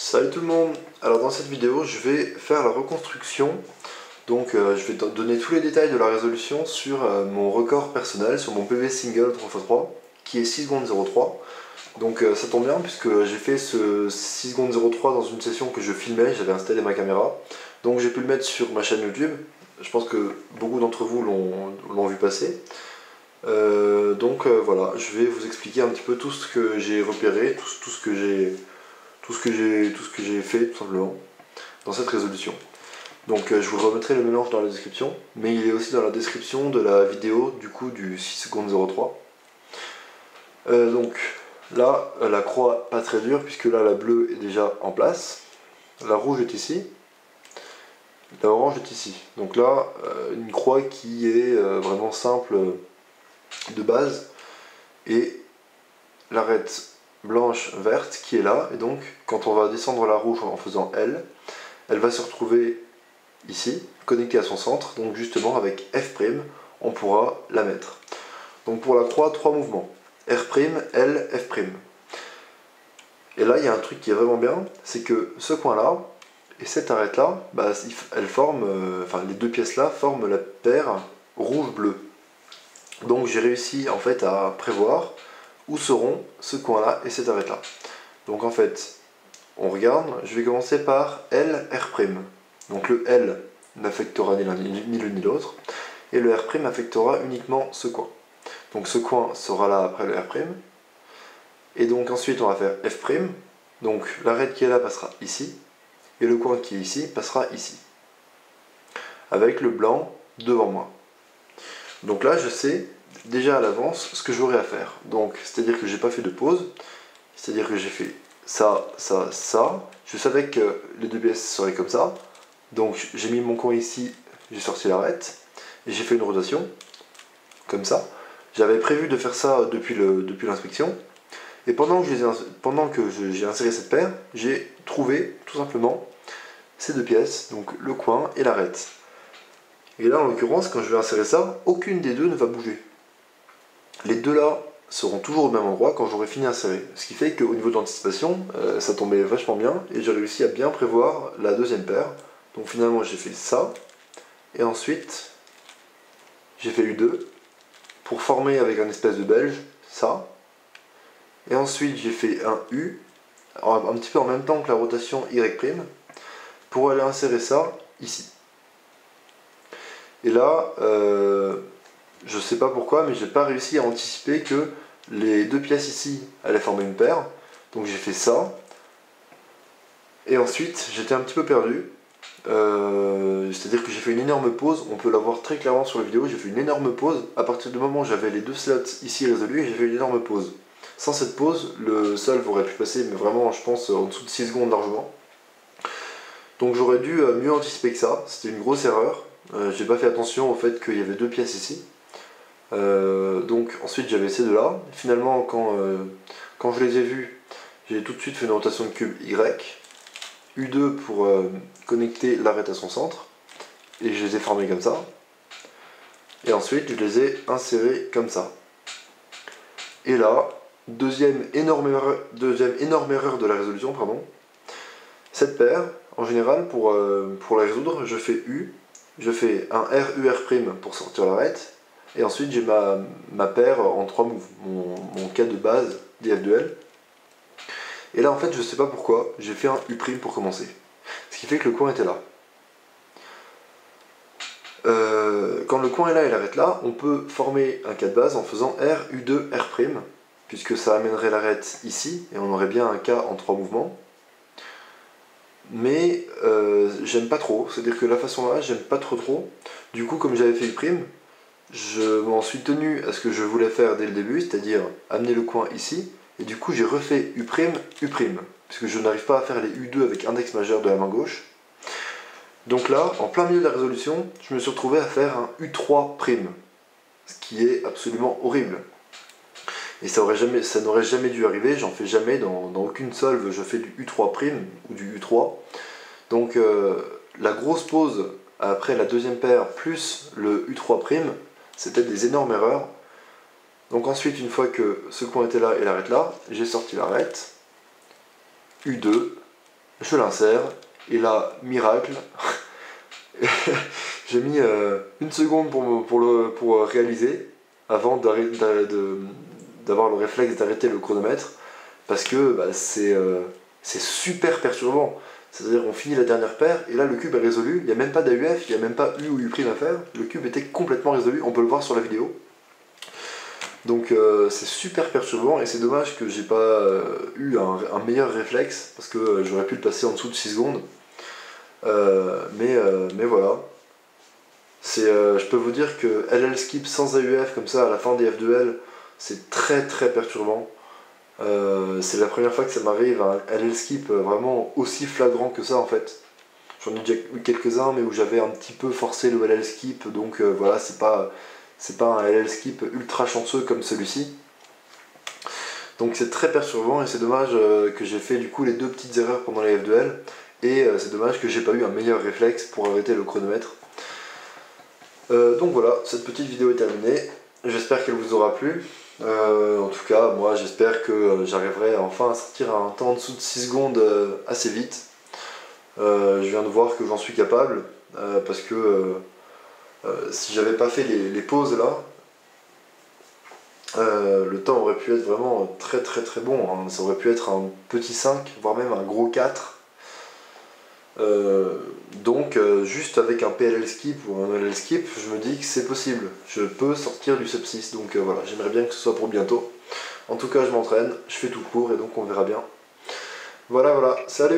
Salut tout le monde. Alors dans cette vidéo je vais faire la reconstruction. Donc je vais donner tous les détails de la résolution sur mon record personnel, sur mon PV single 3x3 qui est 6 secondes 03. Donc ça tombe bien puisque j'ai fait ce 6 secondes 03 dans une session que je filmais, j'avais installé ma caméra. Donc j'ai pu le mettre sur ma chaîne YouTube. Je pense que beaucoup d'entre vous l'ont vu passer. Voilà, je vais vous expliquer un petit peu tout ce que j'ai repéré, tout ce que j'ai fait tout simplement dans cette résolution. Donc je vous remettrai le mélange dans la description, mais il est aussi dans la description de la vidéo du coup du 6 secondes 03. Donc là, la croix pas très dure puisque là la bleue est déjà en place, la rouge est ici, la orange est ici. Donc là, une croix qui est vraiment simple de base, et l'arête blanche verte qui est là, et donc quand on va descendre la rouge en faisant L, elle va se retrouver ici, connectée à son centre, donc justement avec F', on pourra la mettre. Donc pour la croix, 3 mouvements, R', L, F'. Et là il y a un truc qui est vraiment bien, c'est que ce coin là, et cette arête là, elles forment, les deux pièces là forment la paire rouge-bleu. Donc j'ai réussi en fait à prévoir où seront ce coin là et cette arête là. Donc en fait, on regarde, je vais commencer par L, R'. Donc le L n'affectera ni l'un ni l'une ni l'autre, et le R' affectera uniquement ce coin. Donc ce coin sera là après le R', et donc ensuite on va faire F', donc l'arête qui est là passera ici, et le coin qui est ici passera ici, avec le blanc devant moi. Donc là je sais déjà à l'avance ce que j'aurai à faire. Donc c'est-à-dire que j'ai pas fait de pause, c'est-à-dire que j'ai fait ça, ça, ça. Je savais que les deux pièces seraient comme ça. Donc j'ai mis mon coin ici, j'ai sorti l'arête, et j'ai fait une rotation, comme ça. J'avais prévu de faire ça depuis l'inspection, et pendant que j'ai inséré cette paire, j'ai trouvé tout simplement ces deux pièces, donc le coin et l'arête. Et là en l'occurrence, quand je vais insérer ça, aucune des deux ne va bouger. Les deux là seront toujours au même endroit quand j'aurai fini d'insérer. Ce qui fait qu'au niveau de l'anticipation, ça tombait vachement bien, et j'ai réussi à bien prévoir la deuxième paire. Donc finalement j'ai fait ça, et ensuite j'ai fait U2 pour former avec un espèce de belge ça, et ensuite j'ai fait un U, un petit peu en même temps que la rotation Y', pour aller insérer ça ici. Et là, je sais pas pourquoi, mais j'ai pas réussi à anticiper que les deux pièces ici allaient former une paire, donc j'ai fait ça, et ensuite j'étais un petit peu perdu. C'est-à-dire que j'ai fait une énorme pause, on peut la voir très clairement sur la vidéo, j'ai fait une énorme pause, à partir du moment où j'avais les deux slots ici résolus, j'ai fait une énorme pause. Sans cette pause, le solve aurait pu passer, mais vraiment je pense en dessous de 6 secondes largement. Donc j'aurais dû mieux anticiper que ça, c'était une grosse erreur. J'ai pas fait attention au fait qu'il y avait deux pièces ici. Donc ensuite j'avais ces deux là, finalement quand je les ai vus, j'ai tout de suite fait une rotation de cube Y, U2 pour connecter l'arête à son centre, et je les ai formés comme ça, et ensuite je les ai insérés comme ça. Et là, deuxième énorme erreur de la résolution, pardon. Cette paire, en général, pour la résoudre, je fais U, je fais un R, U, R' pour sortir l'arête, et ensuite j'ai ma paire en 3 moves, mon cas de base d'IF de L. Et là en fait je sais pas pourquoi, j'ai fait un U' pour commencer. Ce qui fait que le coin était là. Quand le coin est là et l'arête là, on peut former un cas de base en faisant R, U2, R', puisque ça amènerait l'arête ici, et on aurait bien un cas en 3 mouvements. Mais j'aime pas trop, c'est-à-dire que la façon là, j'aime pas trop. Du coup, comme j'avais fait U', je m'en suis tenu à ce que je voulais faire dès le début, c'est-à-dire amener le coin ici, et du coup j'ai refait U', U', puisque je n'arrive pas à faire les U2 avec index majeur de la main gauche. Donc là, en plein milieu de la résolution, je me suis retrouvé à faire un U3', ce qui est absolument horrible. Et ça n'aurait jamais dû arriver, j'en fais jamais, dans aucune solve je fais du U3' ou du U3. Donc la grosse pause après la deuxième paire plus le U3', c'était des énormes erreurs. Donc ensuite, une fois que ce coin était là et l'arête là, j'ai sorti l'arête, U2, je l'insère, et là, miracle, j'ai mis 1 seconde pour réaliser, avant d'avoir le réflexe d'arrêter le chronomètre, parce que bah, c'est super perturbant. C'est-à-dire on finit la dernière paire, et là le cube est résolu, il n'y a même pas d'AUF, il n'y a même pas U ou U' à faire, le cube était complètement résolu, on peut le voir sur la vidéo. Donc c'est super perturbant, et c'est dommage que j'ai pas eu un meilleur réflexe, parce que j'aurais pu le passer en dessous de 6 secondes. Mais voilà. Je peux vous dire que LL skip sans AUF comme ça à la fin des F2L, c'est très très perturbant. C'est la première fois que ça m'arrive un LL skip vraiment aussi flagrant que ça en fait. J'en ai déjà eu quelques-uns mais où j'avais un petit peu forcé le LL skip, donc voilà, c'est pas un LL skip ultra chanceux comme celui-ci. Donc c'est très perturbant et c'est dommage que j'ai fait du coup les 2 petites erreurs pendant les F2L, et c'est dommage que j'ai pas eu un meilleur réflexe pour arrêter le chronomètre. Donc voilà, cette petite vidéo est terminée, j'espère qu'elle vous aura plu. En tout cas, moi j'espère que j'arriverai enfin à sortir un temps en dessous de 6 secondes assez vite. Je viens de voir que j'en suis capable, parce que si j'avais pas fait les pauses là, le temps aurait pu être vraiment très très très bon, hein. Ça aurait pu être un petit 5, voire même un gros 4. Donc juste avec un PLL skip ou un LL skip, je me dis que c'est possible, je peux sortir du sub 6, donc voilà, j'aimerais bien que ce soit pour bientôt. En tout cas je m'entraîne, je fais tout court et donc on verra bien. Voilà, salut!